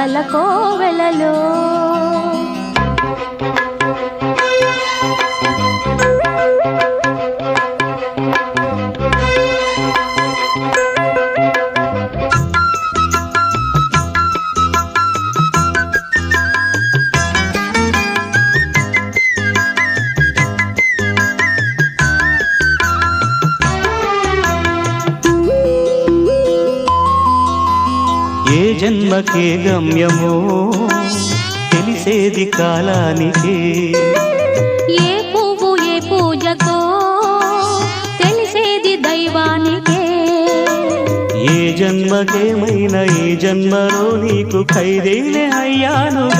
అందాల కోవెలలో ఏ జన్మకే గమ్యమో తెలిసేది కాలానికే, ఏ పువ్వు ఏ పూజకో తెలిసేది దైవానికే. ఏ జన్మకేమైనా ఈ జన్మలో నీకు ఖైదీనే అయ్యాను.